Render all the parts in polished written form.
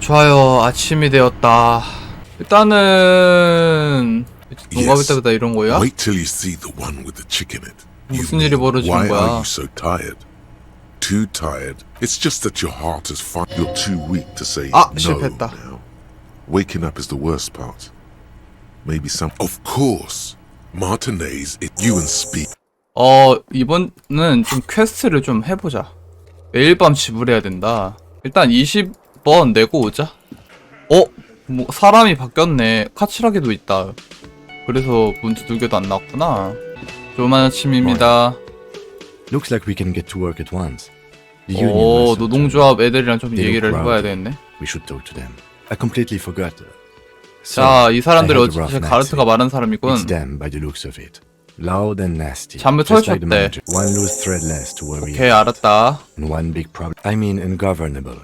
좋아요. 아침이 되었다. 일단은 농가볼 때보다 이런 거야? Wait till you see the one with the chick in it. 무슨 일이 벌어지는 Why 거야? are you so tired? Too tired? It's just that your heart is fine. You're too weak to say no 실패했다. now. Waking up is the worst part. Maybe some. Of course, Martinez. You and Speed. 이번은 좀 퀘스트를 좀 해보자. 매일 밤 지불해야 된다. 일단 20번 내고 오자. 뭐 사람이 바뀌었네. 카츠라기도 있다. 그래서 문 두들겨도 안 나왔구나. 좋은 아침입니다. Looks like we can get to work at once. The union must 노동조합 애들이랑 좀 They 얘기를 look 해봐야 rowdy. 되겠네. We should talk to them. I completely forgot. 자, 이 사람들이 I had a rough 어차피 night 가르트가 sleep. 많은 It's 사람이군. them by the looks of it. Loud and nasty. 잠을 Just like the 설쳤대. manager. One loose thread less to worry 오케이, about. 알았다. And one big problem. I mean ungovernable.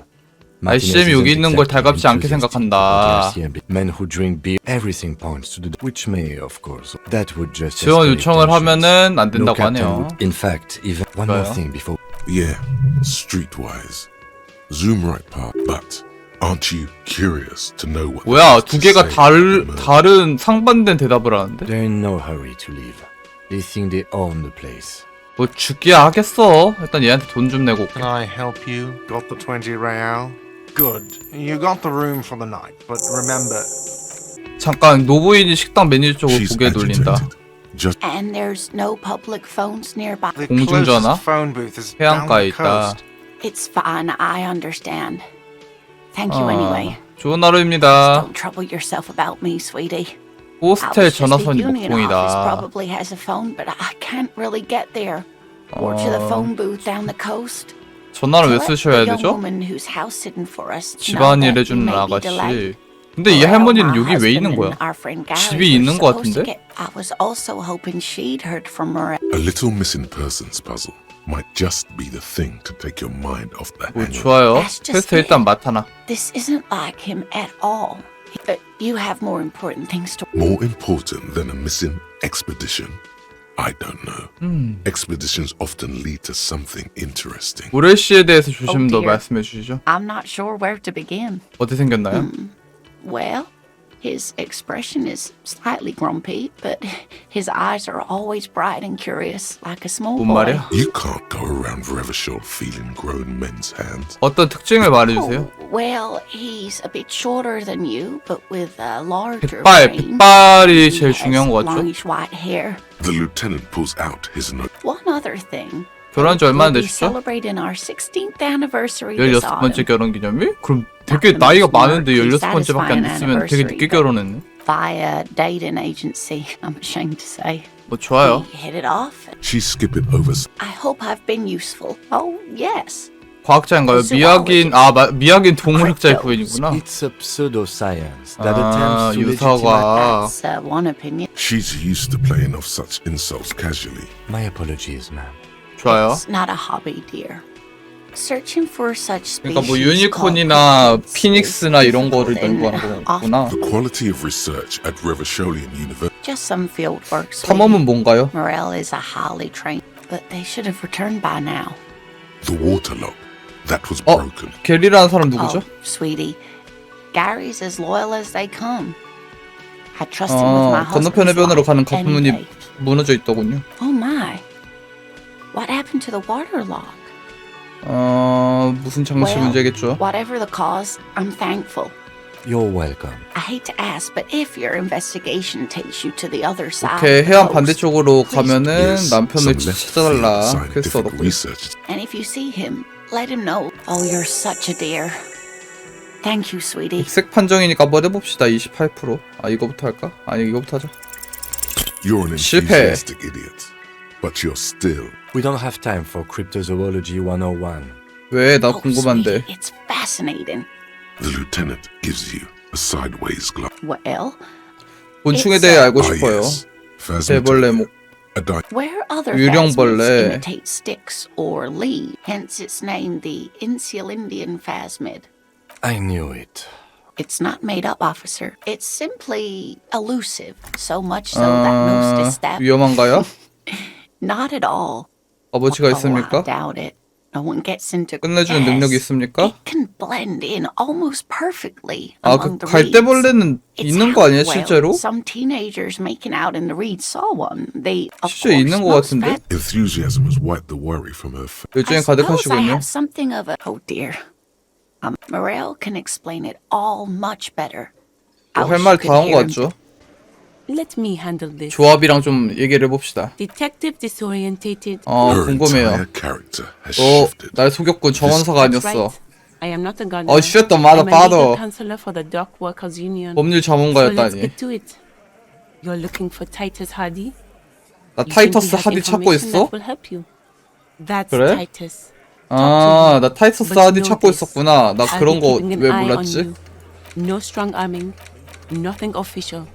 ICM이 여기 있는 걸 달갑지 않게 생각한다. Men who drink beer, everything points to the which may, of course, that would just 지원 escalate 요청을 tensions. 하면은 안 No 된다고 captain 하네요. would. In fact, even one more 그래요? thing before. Yeah, streetwise. Zoom right past. But aren't you curious to know what? 뭐야, 두 they have to 개가 say about the murder? 다른 상반된 대답을 하는데? They're in no hurry to leave. They think they own the place. 뭐 죽기야 하겠어. 일단 얘한테 돈 좀 내고 올게. Can I help you? Got the 20 real? Good. You got the room for the night, but remember. 잠깐 노부인이 식당 메뉴 쪽을 She's 고개 돌린다. agitated. Just And there's no public phones nearby. The 공중전화? closest phone booth is down 해안가에 the 있다. coast. It's fine, I understand. Thank you anyway. 좋은 하루입니다. Don't trouble yourself about me, sweetie. 호스텔 Just the 전화선이 union office 목동이다. probably has a phone, but I can't really get there. Or to the phone booth down the coast. 전화를 왜 Let 쓰셔야 the young 되죠? woman who's house sitting for us know 집안일 that you 해주는 may be delayed. 아가씨. 근데 이 Well, 할머니는 my 여기 왜 husband 있는 거야? and our friend Gary 집이 were 있는 거 supposed to 같은데? get- I was also hoping she'd heard from Morel. a little missing persons puzzle might just be the thing to take your mind off the 뭐 hangover. 좋아요. That's just 퀘스트 일단 it. 맡아놔. This isn't like him at all. You have more important things to. More important than a missing expedition? I don't know. Expeditions often lead to something interesting. 모렐 씨에 대해서 조금 더 dear. 말씀해 주시죠. I'm not sure where to begin. 어떻게 생겼나요? Well, his expression is slightly grumpy, but his eyes are always bright and curious, like a small 뭔 boy. 말이야? You can't go around Revachol feeling grown men's hands. 어떤 특징을 말해주세요. Well, he's a bit shorter than you, but with a larger brain. 백발이 He 제일 has 중요한 것 같죠? longish white hair. The lieutenant pulls out his note. One other thing. 결혼한 지 얼마나 We'll be 되셨죠? celebrating our 16th anniversary this 16번째 autumn 결혼 기념일? 그럼 되게 나이가 많은데 16번째밖에 안 됐으면 되게 늦게 결혼했네. via dating agency. I'm ashamed to say. 뭐 좋아요. We hit it off. She's skipping over. I hope I've been useful. Oh, yes. 과학자인가요? 미학인 동물학자의 부인이구나. It's a pseudoscience that 아, attempts to legitimize. 유사과. That's one opinion. She's used to playing off such insults casually. My apologies, ma'am. 좋아요. It's not a hobby, dear. Searching for such species. 그러니까 뭐 유니콘이나 피닉스나 이런 거를 then 연구하는 거구나. The quality of research at Revacholian University. Just some field work. 탐험은 뭔가요? Morel is a highly trained, but they should have returned by now. The waterlock. That was broken. 게리라는 사람 누구죠? Oh, sweetie, Gary's as loyal as they come. I trust him with my 건너편 husband's 해변으로 life 가는 any 가포문이 day. 무너져 있더군요. Oh my! What happened to the water lock? 무슨 장치 Well, 문제겠죠? whatever the cause, I'm thankful. You're welcome. I hate to ask, but if your investigation takes you to the other side 오케이, of the 해안 coast, 반대쪽으로 가면은 Yes, 남편을 some left 찾아달라. field 퀘스트 scientific 얻었고요. research. and if you see him, let him know. Oh, you're such a dear. Thank you, sweetie. 색 판정이니까 한번 해봅시다. 28%. 이거부터 할까? 아니, 이거부터 하자. You're an 실패. enthusiastic idiot, but you're still. We don't have time for cryptozoology 101. 왜? 나 Oh, 궁금한데. sweetie, it's fascinating. The lieutenant gives you a sideways glance. Well, 곤충에 대해 알고 Ah, 싶어요. yes. 대벌레, 목, A di- where other 유령벌레. phasmids imitate sticks or leaves, hence it's named the Insulindian phasmid. I knew it. It's not made up, officer. It's simply elusive, so much so that most established. 위험한가요? Not at all. 값어치가 Oh, I 있습니까? doubt it. No one gets into 끝내주는 능력이 있습니까? It can blend in almost perfectly 아, among 그 the reeds. 갈대벌레는 It's 있는 거 아니야, well, 실제로? Some teenagers making out in the reeds saw one. They, of 실제 있는 거 course, 같은데? Enthusiasm has wiped the worry from her face. 요즘엔 I suppose I 가득하시군요. have something of a... Oh dear. Morel can explain it all much better. I 할 wish 말 you could 다 한 거 hear him. 같죠? Let me handle this. 조합이랑 좀 얘기를 해봅시다. Detective disorientated. Her 궁금해요. entire character has 너 shifted. 날 속였군. 정원사가 That's 아니었어. right. I am not a gunner. 쉣, 너 맞아, I'm a legal 빠져. counselor for the Dock Workers Union. 법률 So let's 전문가였다니. get to it. You're looking for Titus Hardy? 나 You think 타이터스 we have 하디 찾고 information 있어? that will help you. That's 그래? Titus. 아, 나 타이터스 But 하디 know 찾고 this. 있었구나. 나 I'll 그런 be 거 keeping an 왜 eye on 몰랐지? you. No strong arming. Nothing official.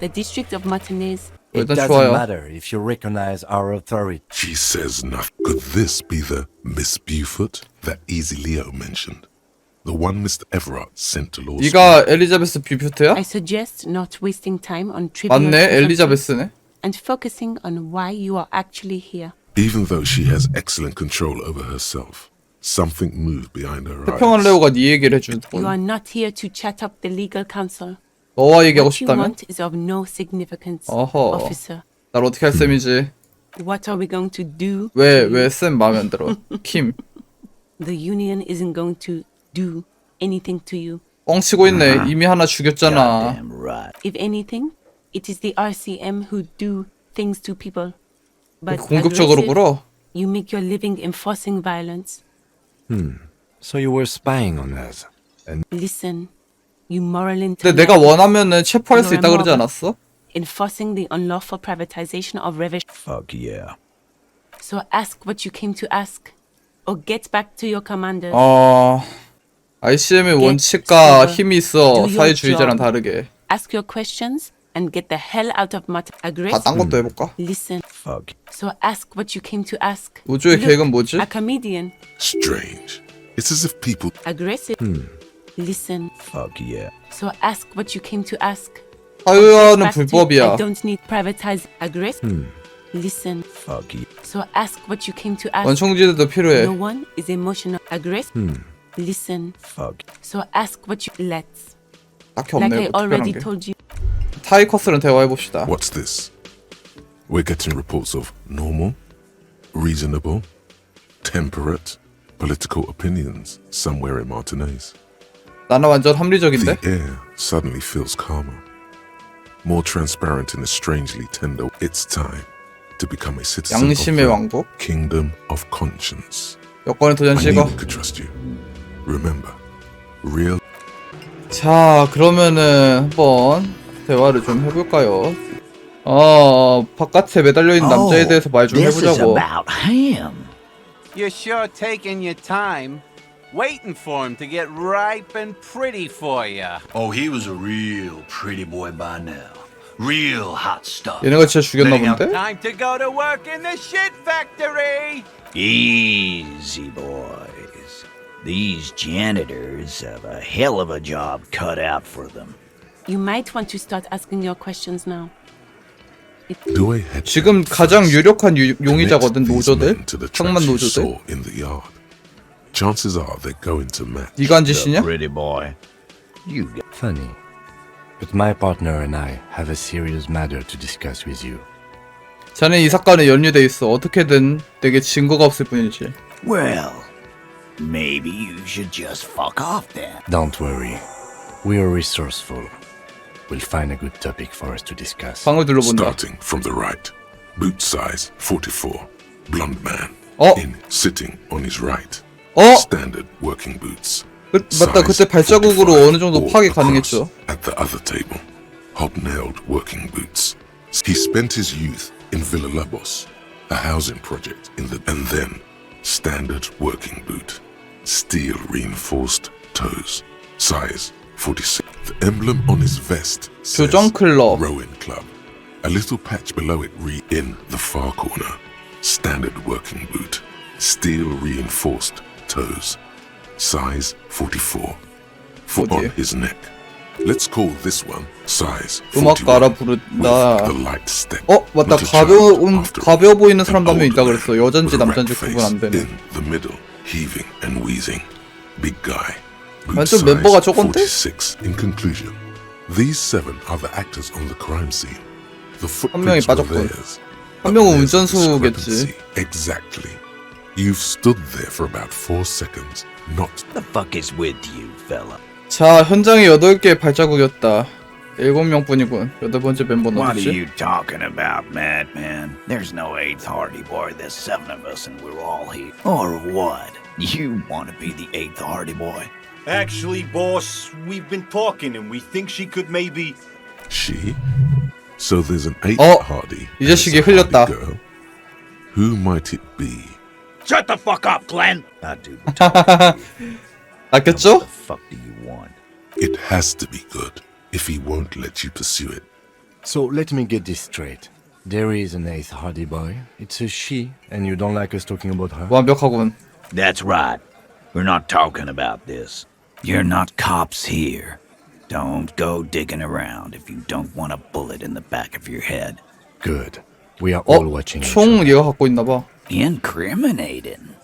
The District of Martinez. It 일단 doesn't 좋아요. matter if you recognize our authority. She says nothing. Could this be the Miss Beaufort that Easy Leo mentioned? The one Mr. Everard sent to law school? 네가 엘리자베스 뷰퓨트야? I suggest not wasting time on trivial 맞네, pleasantries 엘리자베스네. and focusing on why you are actually here. Even though she has excellent control over herself, something moved behind her 태평한 eyes. 레오가 네 얘기를 You 해주고 are not here to chat up the legal counsel. 너와 얘기하고 What you 싶다면? want is of no significance, 어허. officer. 날 어떻게 할 셈이지? What are we going to do? 왜 쌤 마음에 안 들어? 킴 The union isn't going to do anything to you. 뻥치고 있네. 이미 하나 죽였잖아. If anything, it is the RCM who do things to people. But 공격적으로 aggressive, 굴어? you make your living enforcing violence. So you were spying on us. Listen, you moral 근데 내가 원하면은 체포할 수 있다 그러지 않았어? enforcing the unlawful privatization of revenue. Fuck yeah. So ask what you came to ask, or get back to your commanders. ICM의 Get 원칙과 sober. 힘이 있어. Do your 사회주의자랑 job. 다르게. Ask your questions and get the hell out of Mat. 다 Aggressive. 딴 것도 해볼까? Listen. Fuck. So ask what you came to ask. 우주의 Look, 계획은 뭐지? A comedian. Strange. It's as if people Aggressive. Listen. Fuck yeah. So ask what you came to ask. 사유화는 Back to, I 불법이야. don't need privatized. Aggressive. Listen. Fuck yeah. So ask what you came to ask. 원청지대도 필요해. No one is emotional. Aggressive. Listen. Fuck. So ask what you let's. 딱히 Like 없네. I 뭐 특별한 already 게. told you. 타이커스랑 대화해봅시다. What's this? We're getting reports of normal, reasonable, temperate, political opinions somewhere in Martinez. 나는 완전 합리적인데? The air suddenly feels calmer, more transparent in a strangely tender. It's time to become a citizen 양심의 of the 왕국? kingdom of conscience. 여권에 도전 I knew 찍어. we could trust you. Remember, real. 자, 그러면은 한번 대화를 좀 해볼까요? 바깥에 매달려 있는 남자에 대해서 말 좀 This is 해보자고. about him. You're sure taking your time, waiting for him to get ripe and pretty for you. Oh, he was a real pretty boy by now. Real hot stuff. 얘네가 진짜 죽였나 Letting out 본데? Time to go to work in the shit factory. Easy, boys. These janitors have a hell of a job cut out for them. You might want to start asking your questions now. Do I head 지금 back 가장 first? 유력한 Connect 용의자거든, these 노조들? men to the 청만 tracks you 노조들? saw in the yard. Chances are they're going to match. 네가 한 짓이냐? Pretty boy. You got Funny. But my partner and I have a serious matter to discuss with you. 자네 이 사건에 연루돼 있어. 어떻게든 내게 증거가 없을 뿐이지. well. Maybe you should just fuck off then. Don't worry. We are resourceful. We'll find a good topic for us to discuss. 방을 둘러본다. Starting from the right, boot size 44, blonde man. Oh. In sitting on his right. 어? Standard working boots. 맞다. 그때 Size 발자국으로 45 어느 정도 or 파악이 across. 가능했죠. At the other table, hobnailed working boots. He spent his youth in Villa Labos, a housing project in the and then standard working boot, steel reinforced toes, size 46. The emblem on his vest says 교정 클럽. Rowing Club. A little patch below it read in the far corner, standard working boot, steel reinforced toes, size 44. For Oh on dear. his neck. Let's call this one size 음악가라 41 부른다. with the light step. 맞다. Little child, after 가벼워 보이는 all, 사람도 an 한명 있다 older 그랬어. man 여잔지 with a 남잔지 rat 구분 안 face 되는. in the middle, heaving and wheezing. Big guy. Boot 완전 size 멤버가 적은데? 46. In conclusion, these 7 are the actors on the crime scene. The 명이 footprints were 빠졌군. theirs. 한 but 명은 there's a 운전수겠지. discrepancy. Exactly. You've stood there for about 4 seconds, not The fuck is with you, fella? 자, 현장에 8개의 발자국이었다. 7명뿐이군. 8번째 멤버는 What are 어디지? you talking about, madman? There's no 8th Hardy Boy. There's 7 of us and we're all here. Or what? You want to be the 8th Hardy Boy? Actually, boss, we've been talking and we think she could maybe... she. So there's an 8th 어, Hardy. 이 자식이 and there's a 흘렸다. Hardy girl. Who might it be? Shut the fuck up, Glenn! I do. What 낚였죠? the fuck do you want? It has to be good if he won't let you pursue it. So let me get this straight. There is an 8th Hardy Boy. It's a she, and you don't like us talking about her? 완벽하군. That's right. We're not talking about this. You're not cops here. Don't go digging around if you don't want a bullet in the back of your head. Good. We are all 어? watching each 총 other. 얘가 갖고 있나봐. Incriminating.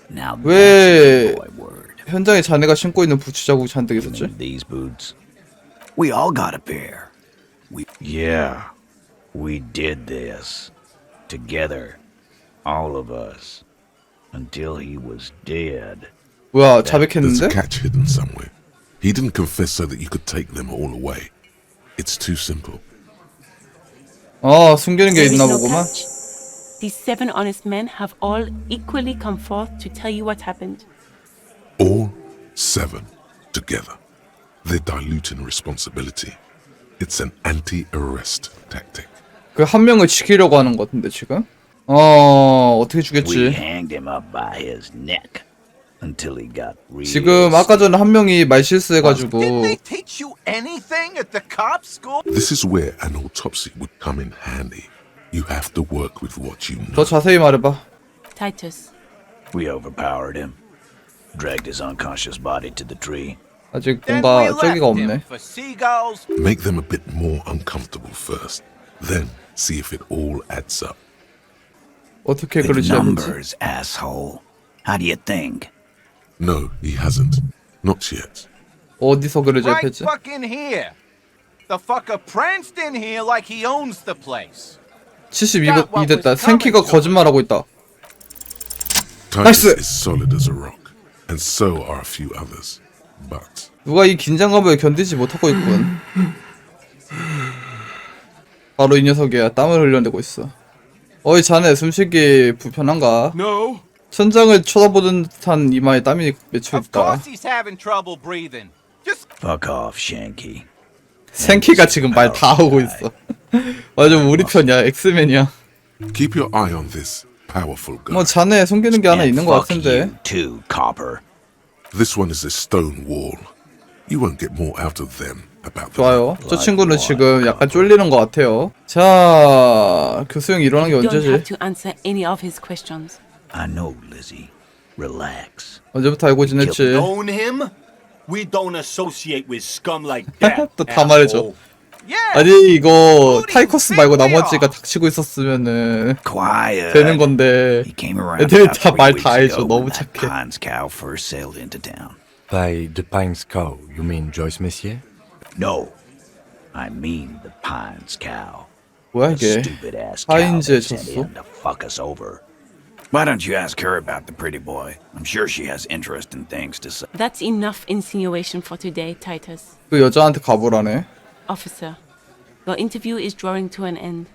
Now 왜- that's a boy word. 현장에 자네가 신고 있는 부츠 자국이 잔뜩 있었지? These boots. We all got a pair. Yeah, we did this together, all of us, until he was dead. 뭐야, There's a 자백했는데? catch hidden somewhere. He didn't confess so that you could take them all away. It's too simple. 숨기는 게 There is 있나 no 보구만. catch. These 7 honest men have all equally come forth to tell you what happened. All 7 together. They're diluting responsibility. It's an anti-arrest tactic. 그 한 명을 지키려고 하는 것 같은데 지금? 어떻게 We 주겠지? hanged him up by his neck until he got real. 지금 아까 전에 한 명이 말 실수해가지고 Didn't they teach you anything at the cop school? This is where an autopsy would come in handy. You have to work with what you 더 know. 자세히 말해봐. Titus, We overpowered him, dragged his unconscious body to the tree. 아직 Then 뭔가 we left 저기가 him 없네. for seagulls. Make them a bit more uncomfortable first. Then see if it all adds up. 어떻게 Big 그러지 않는지. numbers, asshole. How do you think? No, he hasn't. Not yet. 어디서 그러지 Right 않겠지? fucking here. The fucker pranced in here like he owns the place. 72 됐다. 생키가 거짓말하고 있다. Titus Nice. is solid as a rock, and so are a few others. But 누가 이 긴장감을 견디지 못하고 있군. 바로 이 녀석이야. 땀을 흘려내고 있어. 어이 자네 숨쉬기 불편한가? No. 천장을 쳐다보는 듯한 이마에 땀이 맺혀 Of 있다. course he's having trouble breathing. Just Fuck off, Shanky. 생키가 지금 말 다 하고 있어. 완전 우리 편이야. 엑스맨이야. keep your eye on this powerful guy. 뭐 자네 숨기는 게 하나 And 있는 것 fuck 같은데. you too, copper. This one is a stone wall. You won't get more out of them about the 좋아요. 저 친구는 지금 약간 쫄리는 것 같아요. 자, 교수형 일어난 게 you don't have 언제지? to answer any of his questions. I know, Lizzie. Relax. 언제부터 알고 지냈지? Own him? We don't associate with scum like that. 또 다 말해줘. asshole. yeah. 아니 이거 타이커스 말고 나머지가 닥치고 있었으면은 Quiet. 되는 건데 He came around 애들이 about 다 3 말 weeks 다 해줘. ago 너무 when that 착해. Pines cow first sailed into town. By the Pines Cow, you mean Joyce Messier? No, I mean the Pines cow. 뭐야 The 이게? stupid ass cow 파인즈에 that sent 졌어? him to fuck us over. Why don't you ask her about the pretty boy? I'm sure she has interesting things to say. That's enough insinuation for today, Titus. 그 여자한테 가보라네. Officer, your interview is drawing to an end.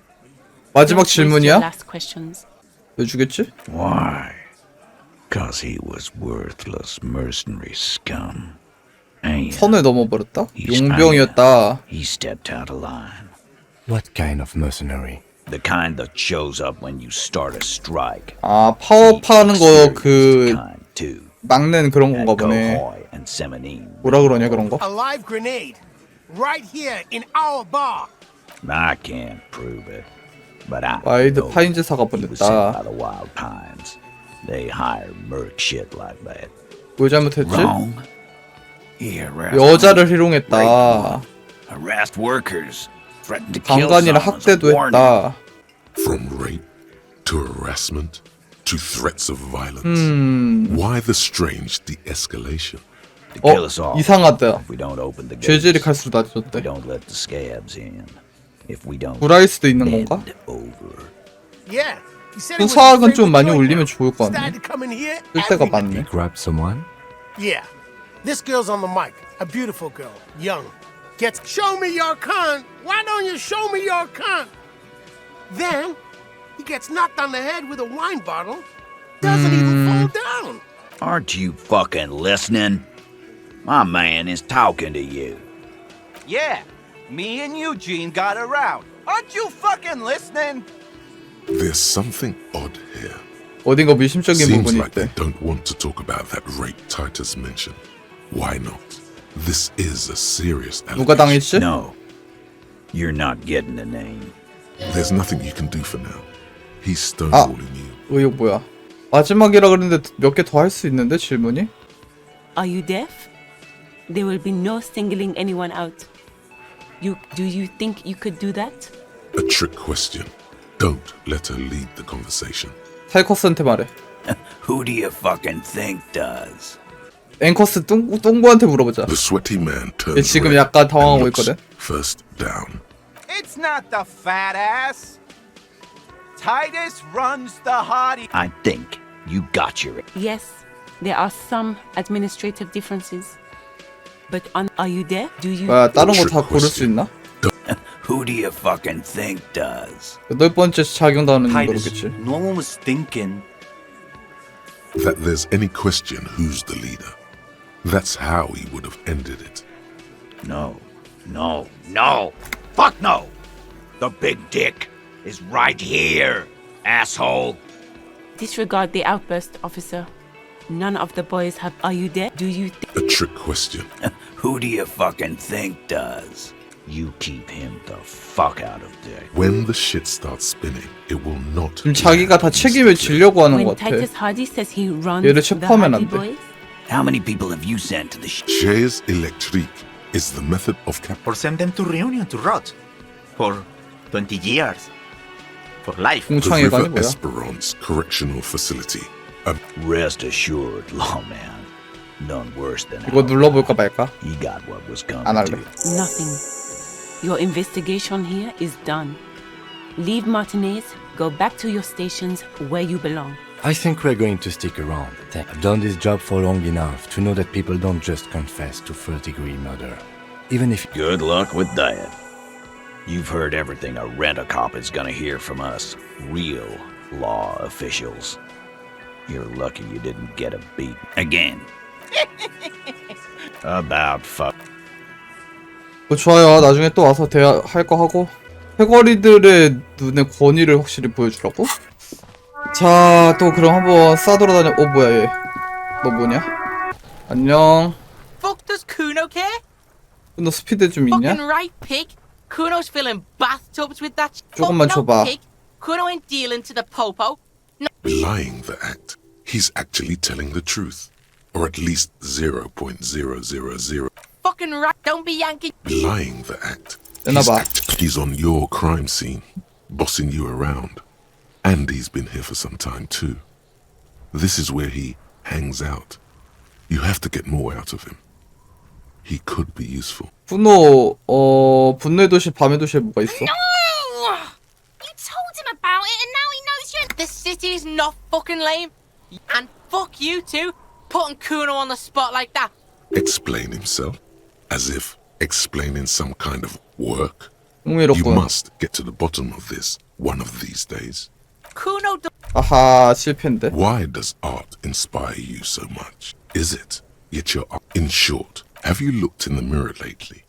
마지막 Don't waste your 질문이야? last questions. 왜 주겠지? Why? 'Cause he was worthless mercenary scum. And 선을 넘어버렸다? he's 용병이었다. he stepped out of line. What kind of mercenary? The kind that shows up when you start a strike. 아 파업하는 거 그 kind too. 막는 그런 At 건가 보네. Cohoy and Seminine. 뭐라 그러냐 그런 거? A live grenade. Right here in our bar. I can't prove it, but I 와이드 know 파인즈 사가 he was sent 보냈다. by the Wild Pines. They hire merc shit like that. 뭘 잘못했지? Wrong. He harassed 여자를 women, 희롱했다. raped women, harassed workers, threatened to kill 강간이나 some as a 학대도 warning. 했다. From rape to harassment to threats of violence. Why the strange de-escalation? To kill us all. 이상하다. If we don't open the gates. 죄질이 갈수록 If we 낮아졌대. don't let the scabs in. If we don't 불화일 수도 있는 건가? bend over. Yeah. He said 또 it was 사학은 his 좀 많이 favorite 올리면 joint 좋을 것 now. 같네. Started coming here 쓸 데가 every 많네. He grabbed someone? Yeah. This girl's on the mic. A beautiful girl. Young. Gets, show me your cunt. Why don't you show me your cunt? Then, he gets knocked on the head with a wine bottle. Doesn't even fall down. Aren't you fucking listening? My man is talking to you. Yeah, me and Eugene got around. Aren't you fucking listening? There's something odd here. 어딘가 미심적인 Seems 부분이 like they 있대. don't want to talk about that rape Titus mentioned. Why not? This is a serious 누가 당했지? allegation. No. You're not getting the name. There's nothing you can do for now. He's stonewalling you. 이거 뭐야? 마지막이라 그랬는데 몇 개 더 할 수 있는데 질문이? Are you deaf? There will be no singling anyone out. Do you think you could do that? A trick question. Don't let her lead the conversation. 타이커스한테 말해. Who do you fucking think does? 앵커스 똥구한테 물어보자. The sweaty man 얘 turns 지금 red 약간 당황하고 and looks 있거든. first down. It's not the fat ass. Titus runs the hottie. I think you got your... Yes, there are some administrative differences. But are you deaf? Do you... 뭐야 다른 거 다 고를 수 있나? Who do you fucking think does? 8번째 작용당하는 Titus, 거겠지. no one was thinking. That there's any question who's the leader. That's how he would have ended it. No. No. No. Fuck no! The big dick is right here, asshole. Disregard the outburst, officer. None of the boys have... Are you deaf? Do you... A trick question. Who do you fucking think does? You keep him the fuck out of there. When the shit starts spinning, it will not. 지금 자기가 다 책임을 지려고 하는 When 것 같아. Titus Hardy says he runs 얘를 the 체포하면 Hardy 안 돼. boys? How many people have you sent to the Chaise électrique is the method of Or send them to Reunion to rot. For 20 years. For life. the 공창회관이 River 뭐야? Esperance Correctional Facility. Rest assured, lawman. None worse than 이거 ours. 눌러볼까 말까? He got what was coming 안 to 할래. him. Nothing. Your investigation here is done. Leave Martinez, go back to your stations where you belong. I think we're going to stick around. I've done this job for long enough to know that people don't just confess to first-degree murder. Even if... Good luck with that. You've heard everything a rent-a-cop is gonna hear from us. Real law officials. You're lucky you didn't get a beat again. About fuck. 좋아요. 나중에 또 와서 대화할 거 하고. 패거리들의 눈의 권위를 확실히 보여주라고? 자, 또 그럼 한번 싸돌아다녀. 뭐야 얘. 너 뭐냐? 안녕. Fuck does Kuno care? 너 스피드 좀 있냐? Fucking right, pig. Kuno's filling bathtubs with that. 조금만 Fuck 줘봐. no, pig. Kuno ain't dealing to the popo. Lying the act. He's actually telling the truth. Or at least 0.000. Fucking right. Don't be yanking. Lying the act. 내놔봐. He's on your crime scene, bossing you around. And he's been here for some time too. This is where he hangs out. You have to get more out of him. He could be useful. 분노의 도시 밤의 도시에 뭐가 있어? No! You told him about it and now he knows you're... The city's not fucking lame. And fuck you too, putting Kuno on the spot like that. Explain himself, as if explaining some kind of work. You 흥미롭군. must get to the bottom of this one of these days. Kuno 아하, 실패인데. Why does art inspire you so much? Is it? Yet your art. In short, have you looked in the mirror lately?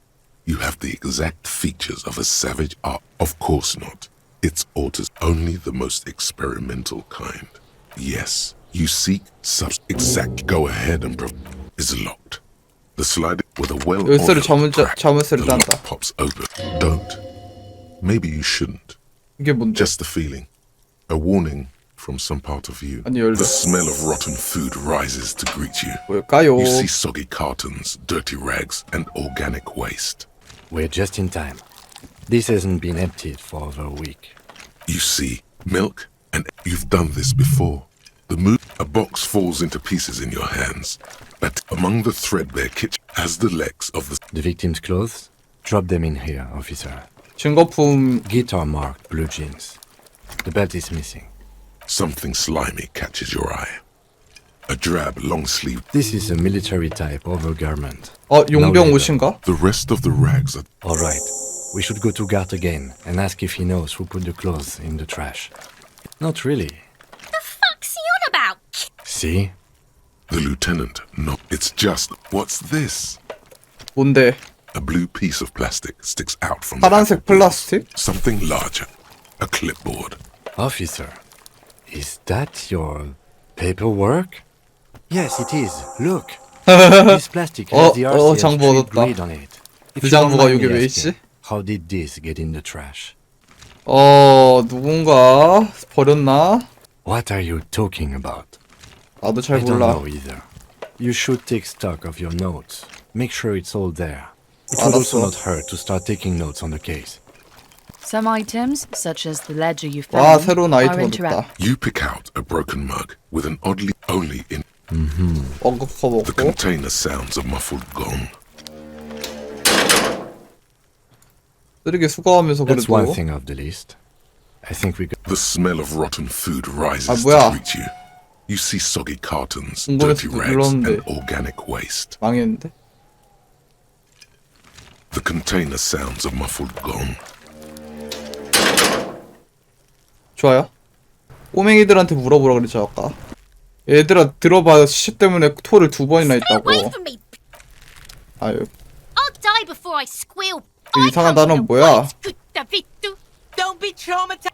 You have the exact features of a savage art. Of course not. It's authors only the most experimental kind. Yes, you seek exact. Go ahead and is locked. The slide with a 열쇠를 crack. 자물쇠를 The lock 딴다. pops open. Don't. Maybe you shouldn't. 이게 뭔데? Just the feeling. A warning from some part of you. 아니 열쇠. The smell of rotten food rises to greet you. 뭘까요? You see soggy cartons, dirty rags, and organic waste. We're just in time. This hasn't been emptied for over a week. You see milk, and you've done this before. A box falls into pieces in your hands. But among the threadbare kitchen, as the legs of The victim's clothes? Drop them in here, officer. 증거품. Guitar marked blue jeans. The belt is missing. something slimy catches your eye. A drab long sleeve. This is a military type overgarment. 용병 옷인가? The rest of the rags are. All right. We should go to Gart again and ask if he knows who put the clothes in the trash. Not really. The fuck's he on about? See? The lieutenant. No, it's just. What's this? 뭔데? A blue piece of plastic sticks out from the 파란색 플라스틱? something larger. A clipboard. Officer, is that your paperwork? Yes, it is. Look. This plastic has the RCS 장부 trade 얻었다. grade on it. 그 장부가 여기 왜 있지? How did this get in the trash? 누군가 버렸나? What are you talking about? 나도 잘 I don't 몰라. know either. You should take stock of your notes. Make sure it's all there. It would also not hurt to start taking notes on the case. Some items, such as the ledger you 와, found, 새로운 are 아이템 interactive. 얻었다. You pick out a broken mug with an oddly only in. 엉겁 The 먹고. container sounds a muffled gong. 쓰레기 수거하면서 That's one 그래도. thing off the list. I think we could. The smell of rotten food rises 뭐야. to greet you. You see soggy cartons, 궁금해서 dirty rags, 눌렀는데. and organic waste. 망했는데? The container sounds a muffled gong. 좋아요. 꼬맹이들한테 물어보라 그랬지 아까. 얘들아 들어봐. 시 때문에 토를 2번이나 했다고. Away from me! 아유. I'll die before I squeal. 그 이상한 단어는 뭐야? Don't be traumatized.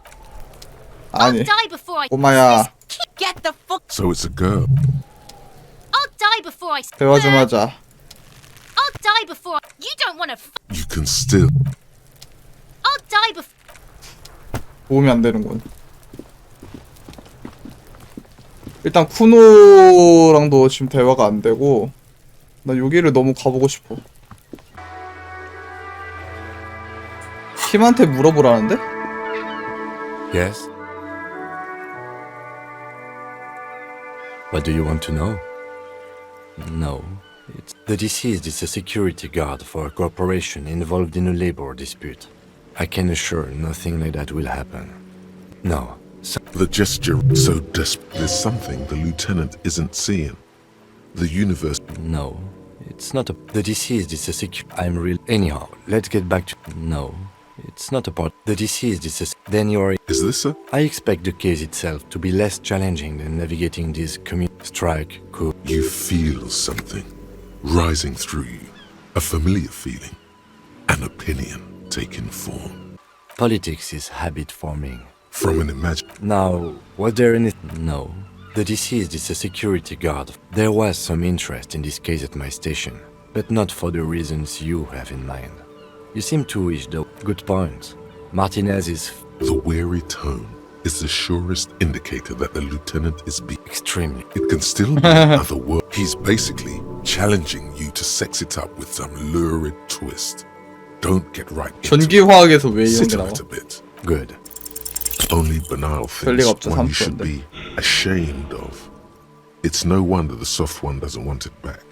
아니. I'll die before I 꼬마야. get the fuck. So it's a girl. I'll die before I. 대화 좀 하자. I'll die before. You don't want to. You can still. I'll die before. 도움이 안 되는군. 일단 쿠노랑도 지금 대화가 안 되고 나 여기를 너무 가보고 싶어. 킴한테 물어보라는데? Yes? What do you want to know? No. The deceased is a security guard for a corporation involved in a labor dispute. I can assure nothing like that will happen. No. The gesture so desperate. There's something the lieutenant isn't seeing. The universe. No. It's not a... The deceased is a I'm real... Anyhow, let's get back to... No. It's not a part... The deceased is a... Then you're... Is this a... I expect the case itself to be less challenging than navigating this strike, coup. You feel something rising through you. A familiar feeling. An opinion taking form. Politics is habit forming. From an imagine. Now, was there any... No. The deceased is a security guard. There was some interest in this case at my station, but not for the reasons you have in mind. You seem to wish the... Good point. Martinez is... The weary tone is the surest indicator that the lieutenant is extremely... It can still be another word. He's basically challenging you to sex it up with some lurid twist. Don't get right into it. 전기화학에서 왜 이런 Sit 게 on 나와? it a bit. Good. Only banal 별리가 things 없죠, one you should 삼촌들. be ashamed of. It's no wonder the soft one doesn't want it back.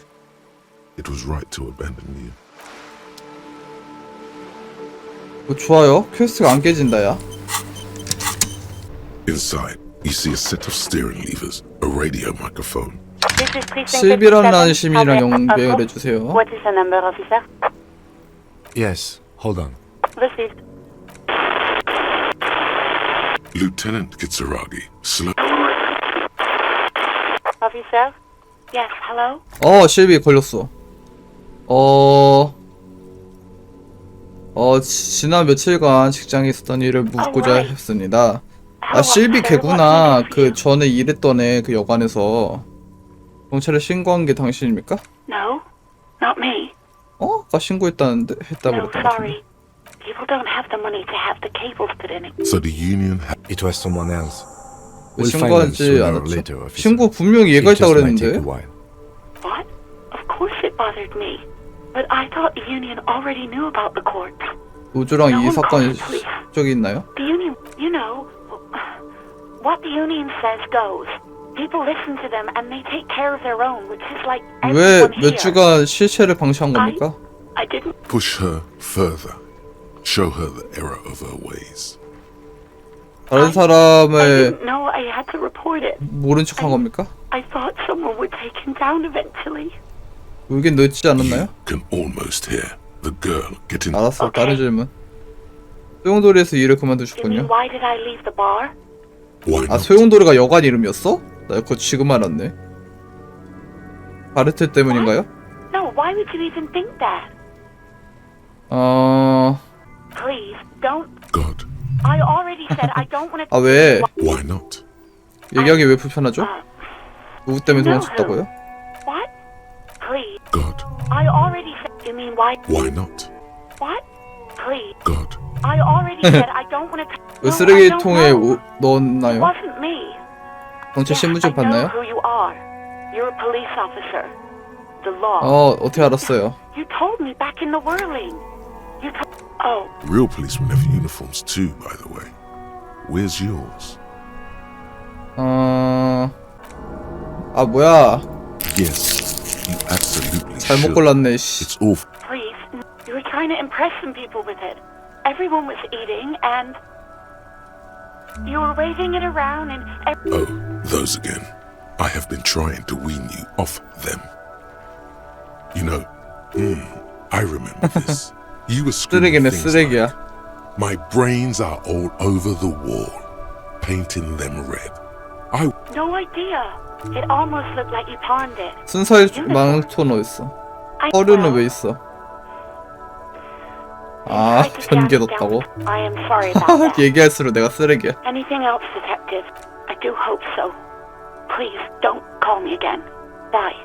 It was right to abandon you. 좋아요. 퀘스트가 안 깨진다 야. Inside, you see a set of steering levers, a radio microphone. 실비라는 시민이랑 연결 해주세요. What is the number, officer? Yes, hold on. This is... Lieutenant Kitsuragi, slow. Officer? Yes, hello? 실비 걸렸어. 지난 며칠간 직장에 있었던 일을 묻고자 했습니다. 실비 걔구나. 그 전에 일했던 애 그 여관에서 경찰에 신고한 게 당신입니까? No, not me. 아까 신고했다는데 했다고 No, 그랬던 것 같은데. sorry. People don't have the money to have the cables put in it. So the union It was someone else. 왜 We'll find them 신고하지 sooner or 않았죠? later, officer. 신고 분명히 얘가 It 있다고 just might take a 그랬는데. while. What? Of course it bothered me. But I thought the union already knew about the court. 노조랑 No 이 one 사건이 called the police. 적이 있나요? The union, you know, what the union says goes. People listen to them and they take care of their own, which is like 왜 everyone 몇 here. 주간 실체를 방치한 겁니까? I didn't. Push her further. Show her the error of her ways. 다른 I 사람을 didn't know I had to report it. 모른 척한 겁니까? I thought someone would take him down eventually. 울긴 늦지 않았나요? Can almost hear the girl getting. 알았어. 다른 질문. 소용돌이에서 일을 You mean 그만두셨군요. why did I leave the bar? Why 아, not? 소용돌이가 여관 이름이었어? 나 그거 지금 알았네. 바르트 때문인가요? No, why would you even think that? Please, don't. God. I already said I don't want to. 아, 왜? Why not? 얘기하기 왜 불편하죠? 누구 때문에 No. 도망쳤다고요? What? Please. God. I already said. You mean why? Why not? What? Please. God. I already said I don't want to. 왜 쓰레기통에 넣었나요? It wasn't me. 경찰 신분증 I know 봤나요? who you are. You're a police officer. The law. 어떻게 알았어요? You told me back in the whirling. You told. Oh. Real policemen have uniforms too, by the way. Where's yours? 아, 뭐야. Yes, you absolutely 잘못 should. 골랐네, 씨. It's awful. Please. You were trying to impress some people with it. Everyone was eating and you were waving it around and. Oh, those again. I have been trying to wean you off them. You know, I remember this. You were screaming 쓰레기네, things 쓰레기야. like, my brains are all over the wall, painting them red. I No idea. It almost looked like you pawned it. 순서에 망을 토너였어. 서류는 왜 있어? 아, 변기에 넣었다고? I am sorry about that. 얘기할수록 내가 쓰레기야. Anything else, detective? I do hope so. Please don't call me again. Bye.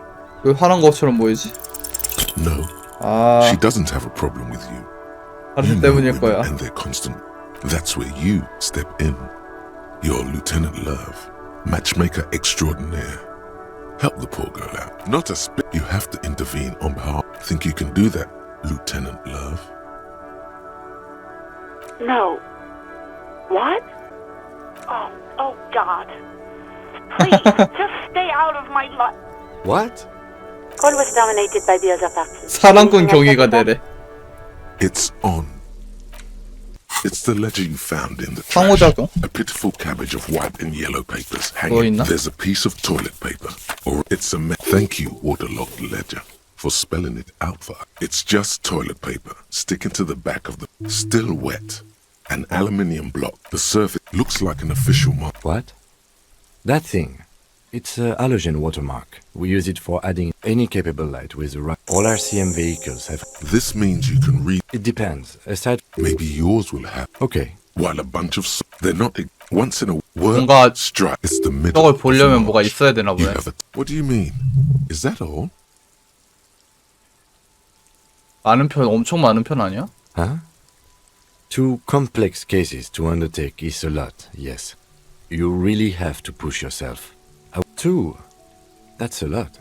왜 화난 것처럼 보이지? no. 아, She doesn't have a problem with you. 바르트 You know 때문일 women 거야. and their constant. That's where you step in. You're Lieutenant Love, matchmaker extraordinaire. Help the poor girl out. Not a spit. You have to intervene on behalf. Think you can do that, Lieutenant Love? No. What? Oh God. Please, just stay out of my life. What? Cole was dominated by the other factions. 사랑꾼 경위가 되래. It's on. It's the ledger you found in the trash. 상호작용? A pitiful cabbage of white and yellow papers 뭐 hanging. 있나? There's a piece of toilet paper. Or it's a Thank you, waterlogged ledger, for spelling it out for us. It's just toilet paper sticking to the back of the... Still wet. An aluminium block. The surface looks like an official mark. What? That thing. It's a halogen watermark. We use it for adding any capable light with the right. All RCM vehicles have. This means you can read. It depends. Aside. Maybe yours will have. Okay. While a bunch of... They're not... Once in a word 뭔가 strike. It's the middle 저걸 of 보려면 March. 뭐가 있어야 되나 You 보네. have a... What do you mean? Is that all? 많은 편, 엄청 많은 편 아니야? Huh? 2 complex cases to undertake is a lot, yes. You really have to push yourself. 2? That's a lot.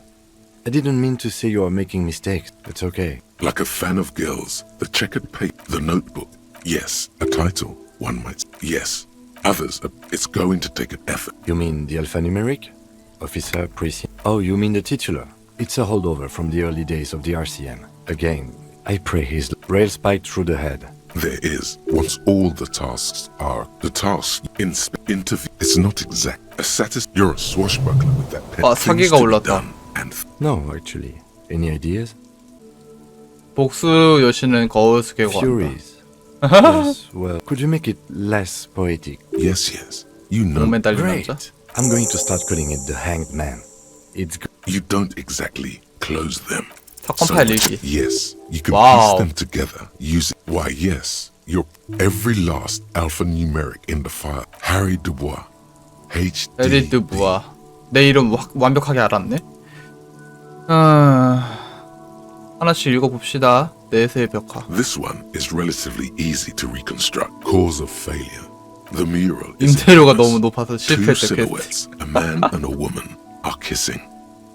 I didn't mean to say you are making mistakes. It's okay. Like a fan of girls, the checkered paper, the notebook. Yes, a title, one might. Yes, others. It's going to take an effort. You mean the alphanumeric? Officer, precinct. Oh, you mean the titular? It's a holdover from the early days of the RCM. Again, I pray his rail spiked through the head. There is. Once all the tasks are the task interview. It's not exact. A You're a swashbuckler with that pen. 아, Things 사기가 to be 올랐다. done and No, actually. Any ideas? 복수 여신은 거울스 개고 한다. Furies. Yes, well, could you make it less poetic? yes. You know. 몸에 달린 Great. 남자? I'm going to start calling it the Hanged Man. It's You don't exactly close them. 사건 파일 일기. Yes, you can Wow. piece them together using. Why, yes, you're every last alphanumeric in the file. Harry Dubois, HD. 에리드 무아. 내 이름 완벽하게 알았네. 하나씩 읽어봅시다. 내세의 벽화. This one is relatively easy to reconstruct. Cause of failure. The mural is 임대료가 enormous. 너무 높아서 Two 실패했대. silhouettes, a man and a woman, are kissing.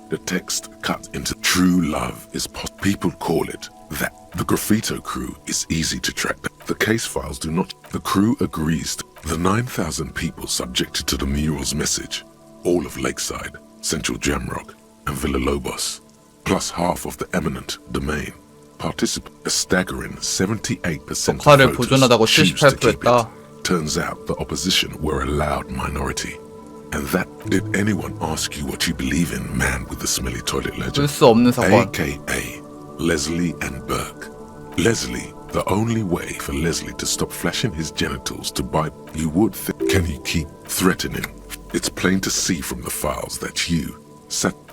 The text cut into true love is people call it that. The graffito crew is easy to track. The case files do not. The crew agrees. The 9,000 people subjected to the mural's message all of Lakeside, Central Jamrock, and Villalobos, plus half of the eminent domain. A staggering 78% 역할을 of 보존하다고 voters choose to 78% keep 했다. it. Turns out the opposition were a loud minority. And that, did anyone ask you what you believe in, man with the smelly toilet ledger? 볼 수 없는 사건. AKA Leslie and Burke. Leslie, the only way for Leslie to stop flashing his genitals to buy, you would think, can you keep threatening? It's plain to see from the files that you,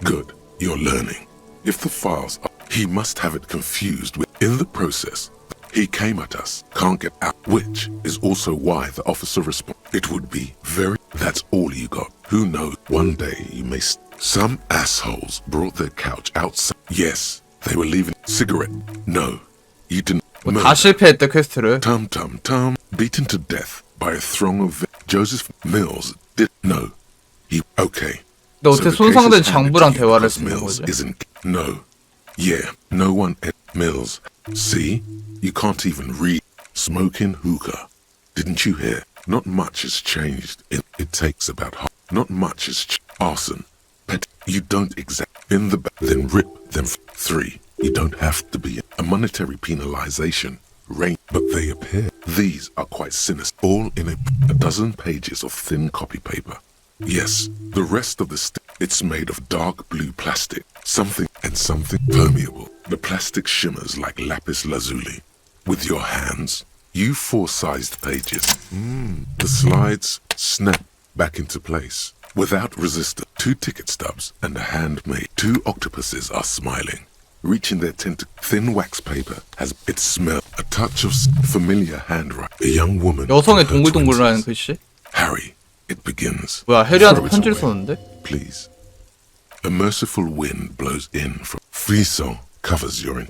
good, you're learning. If the files are, he must have it confused with, in the process, he came at us, can't get out, which is also why the officer responded. It would be very, that's all you got. Who knows? One day you may, some assholes brought their couch outside. Yes, they were leaving cigarette. No, you didn't. 다 실패했대 퀘스트를. Tum, beaten to death by a throng of Joseph Mills did, no, he, okay. 근데 어떻게 손상된 장부랑 대화를 쓰는 거지? No. Yeah, no one at Mills. See? You can't even read. Smoking hookah. Didn't you hear? Not much has changed. It takes about half. Not much has arson. Pet. You don't in the then rip them 3. You don't have to be a monetary penalization. Rain, but they appear. These are quite sinister. All in a dozen pages of thin copy paper. Yes, the rest of the it's made of dark blue plastic, something permeable. The plastic shimmers like lapis lazuli. With your hands, you 4-sized pages. The slides snap back into place. Without resistance, 2 ticket stubs and a handmade. 2 octopuses are smiling, reaching their thin wax paper has its smell, a touch of familiar handwriting. A young woman. 여성의 동글동글한 글씨? Harry. It begins. 뭐야, 해리한테 편지를 썼는데? Please. A merciful wind blows in from frisson covers your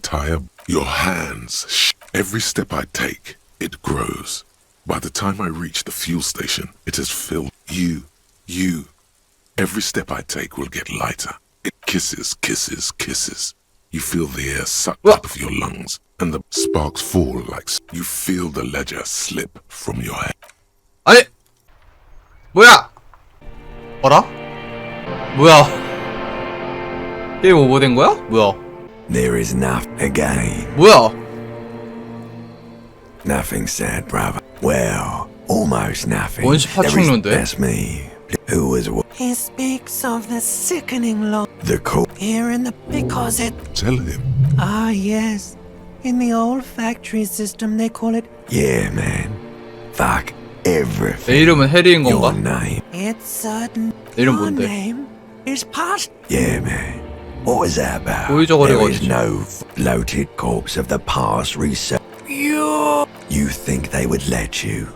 hands. Every step I take, it grows. By the time I reach the fuel station, it has filled you. Every step I take will get lighter. It kisses. You feel the air sucked out of your lungs, and the sparks fall like you feel the ledger slip from your head. 아니! 뭐야! 어라? 뭐야? 게임 오버된 거야? 뭐야? There is nothing again. 뭐야? Nothing sad, brother. Well, almost nothing. 원시 파충류인데? That's me. Who was what? He speaks of the sickening law. The court. Here in the... Because it... Tell him. Ah, yes. In the old factory system, they call it... Yeah, man. Fuck everything. 내 이름은 해리인 건가? Your name. It's certain... 내 이름 Your 뭔데? name is past... Yeah, man. What was that about? 고의적거리가 There is 어디지? no floated corpse of the past research. You think they would let you?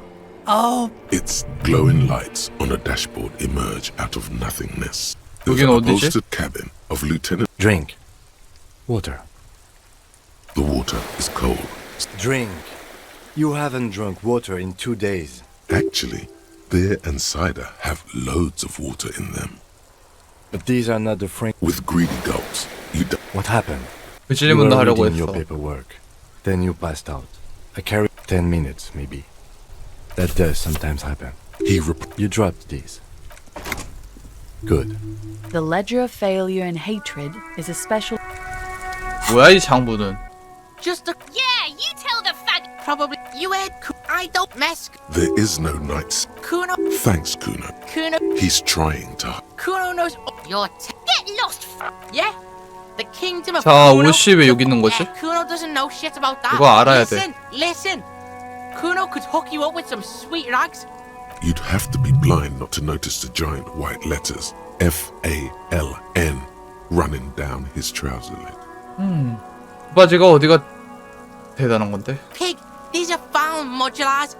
Oh. Its glowing lights on a dashboard emerge out of nothingness. 여긴 The 어디지? upholstered cabin of Lieutenant. Drink. Water. The water is cold. Drink. You haven't drunk water in 2 days. Actually, beer and cider have loads of water in them. But these are not the frank. With greedy gulps, you don't. What happened? 그 You were 질문도 하려고 reading your 했어. paperwork. Then you passed out. I carried 10 minutes, maybe. That does sometimes happen. You dropped these. Good. The ledger of failure and hatred is a special. 뭐야 이 장부는? Just a... Yeah, you tell the fag... Probably... You heard... I don't mess... There is no nights. Kuno... Thanks, Kuno. Kuno... He's trying to. Kuno knows... Your... Get lost, yeah? The kingdom of 자, Kuno... 옷이 왜 여기 있는 거지? Yeah, Kuno doesn't know shit about that. 이거 알아야 돼. Listen. Kuno could hook you up with some sweet rags. You'd have to be blind not to notice the giant white letters F-A-L-N running down his trouser leg. 바지가 어디가 대단한 건데? Pig, these are found modulars.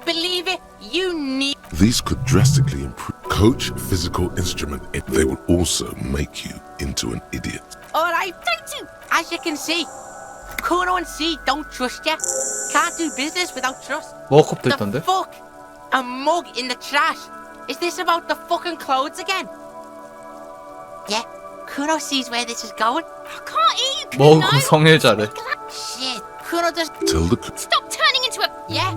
Believe it, you need... These could drastically improve coach physical instrument. They will also make you into an idiot. Alright, thank you. As you can see, Kuno and C don't trust you. Can't do business without trust. 머컵도 The 있던데? fuck? A mug in the trash. Is this about the fucking clothes again? Yeah, Kuno sees where this is going. I can't hear you, Kuno. 머그 성애자래. Shit, Kuno just... Tell the Stop turning into a... Yeah,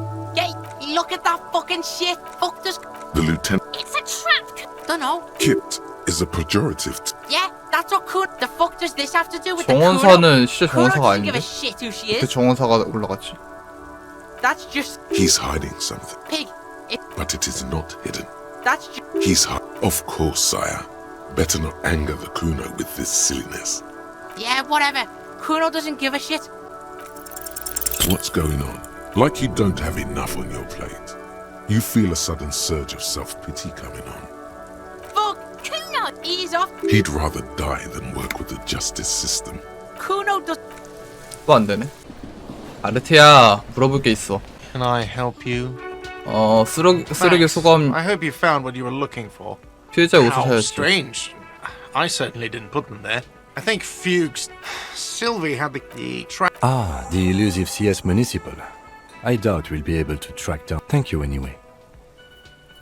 look at that fucking shit. Fuck this... lieutenant. It's a trap. Dunno. Kipped is a pejorative. Yeah, that's what Kuno. The fuck does this have to do with 정원사는 the 진짜 Kuno? 정원사가 Kuno doesn't give 아닌데? a shit who she 그 is. 정원사가 올라갔지? That's just He's hiding something, pig. but it is not hidden. That's just He's of course, sire. Better not anger the Kuno with this silliness. yeah, whatever. Kuno doesn't give a shit. What's going on? Like you don't have enough on your plate. You feel a sudden surge of self-pity coming on. Fuck Kuno. Ease off. He'd rather die than work with the justice system. Kuno does. 또 안 되네. 아르테야, 물어볼 게 있어. Can I help you? 쓰레기 수거함 I hope you found what you were looking for. 피해자의 옷을 How 사야지. strange. I certainly didn't put them there. I think Fuchs... Sylvie had the track... Ah, the elusive CS Municipal. I doubt we'll be able to track down. Thank you anyway.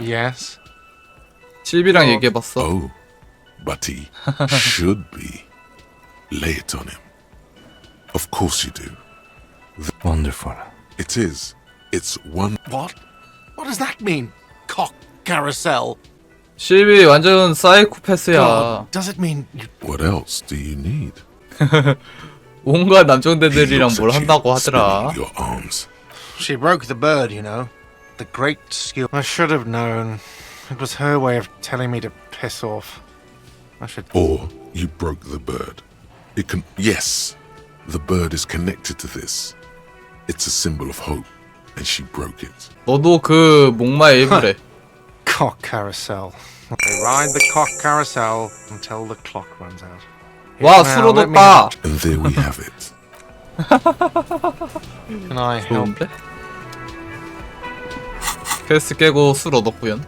Yes? 실비랑 얘기해봤어. Oh, but he should be. Lay it on him. Of course you do. Wonderful. It is. It's one. What? What does that mean? Cock carousel? 실비 완전 사이코패스야. God, does it mean you... What else do you need? 온갖 남정대들이랑 뭘 한다고 하더라. Your arms. She broke the bird, you know. The great skill. I should have known. It was her way of telling me to piss off. I should... Or you broke the bird. It can. Yes, the bird is connected to this. It's a symbol of hope, and she broke it. 너도 그 목마의 일부래. Cock carousel. They ride the cock carousel until the clock runs out. 와, Now, 술 let me 얻었다. And there we have it. Can I help? 좋은데? 퀘스트 깨고 술 얻었구연.